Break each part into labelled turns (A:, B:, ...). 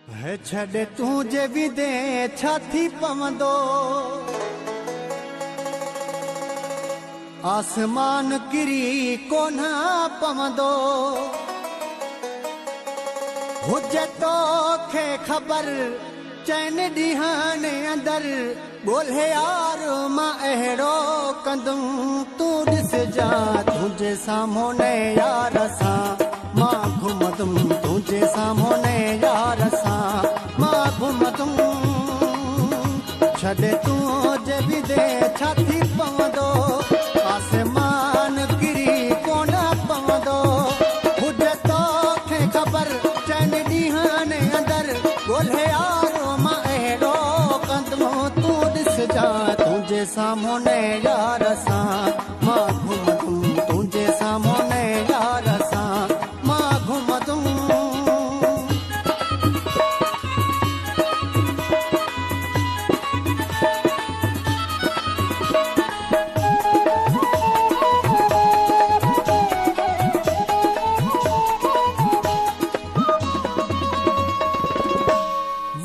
A: है छड़े तुझे भी दे छाती पवंदो आसमान किरी कोना पवंदो हुजे तो खे खबर चैन ॾींहं अंदर ॻोल्हे यार मां अहिड़ो कंदुम तूं ॾिसजा तुंहिंजे साम्हूं यार सां मां घुमदुम तुंहिंजे साम्हूं यार सां मां घुमदुम छॾे तुंहिंजे बि दे छाती पवंदो आसमान किरी कोन पवंदो हुजे तो खे खबर चैन ॾींहं अंदर ॻोल्हे यार मां अहिड़ो कंदुम तूं ॾिसजा तुंहिंजे साम्हूं यार सां मां घुमदुम तुंहिंजे साम्हूं यार सां मां घुमदुम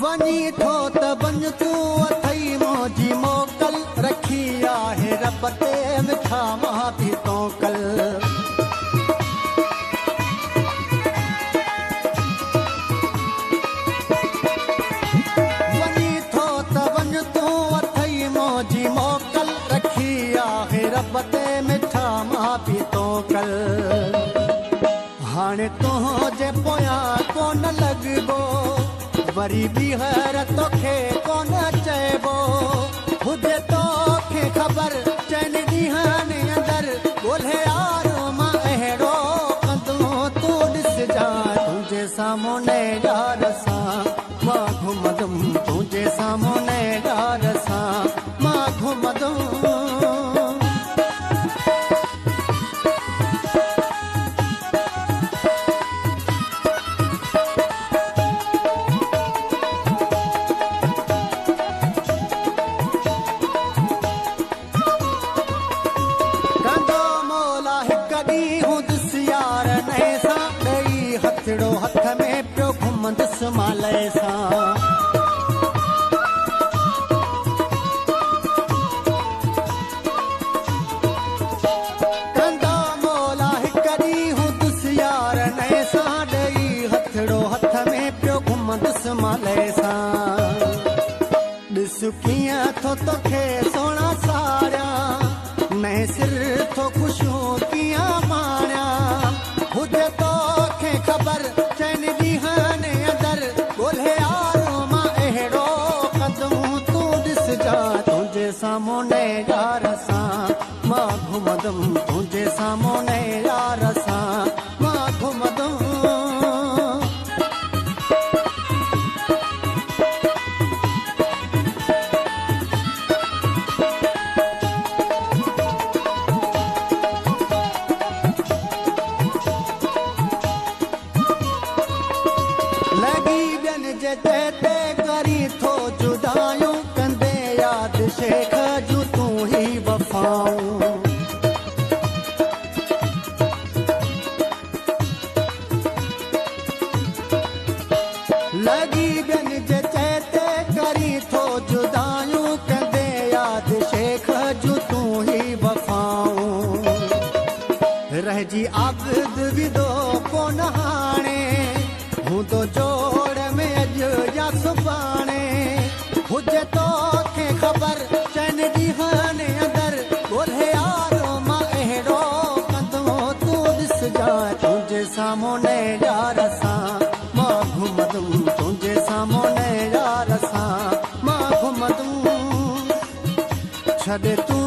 A: वञी थो त वञ तूं अथई मौजी मोकल रखी आहे रब ते मिठा मां थी तोकल वञी थो त वञ तूं अथई मौजी मोकल रखी आहे रब ते मिठा मां थी तोकल हाणे तुंहिंजे पोयां कोन लॻबो वरी ॿीहर तोखे कोन चइबो हुजे तोखे खबर चैन ॾींहं अंदर ॻोल्हे यार मां अहिड़ो कंदुम तूं ॾिसजा तुंहिंजे साम्हूं यार सां मां घुमदुम तुंहिंजे साम्हूं यार सां मां घुमदुम हथ में पियो घुमंदुसि मालय सां कंदा मोला हिक ॾींहुं हूंदुसि यार नए सां ॾेई हथड़ो हथ में पियो घुमंदुसि मालय सां ॾिस कीअं थो तोखे सोना सारिया नए सिर थो ख़ुशियूं कीअं माणिया हुजे तोखे खबर चैन ॾींहं अंदर ॻोल्हे यार मां अहिड़ो कंदुम तूं ॾिसजा तुंहिंजे साम्हूं यार सां मां घुमदुम तुंहिंजे साम्हूं यार सां मां घुमदुम ते करी थो जुदायूं कंदे याद शेख जूं तूं ही वफ़ाऊं लॻी ॿियनि जे चएते करी थो जुदायूं कंदे याद शेख जूं तूं ही वफ़ाऊं रहिजी आबिद विदो कोन हाणे हूंदो जोड़ में अॼु या सुभाणे हुजे तोखे खबर चैन ॾींहं अंदर ॻोल्हे यार मां अहिड़ो कंदुम तूं ॾिसजा तुंहिंजे साम्हूं यार सां मां घुमदुम तुंहिंजे साम्हूं यार सां मां घुमदुम छॾे तूं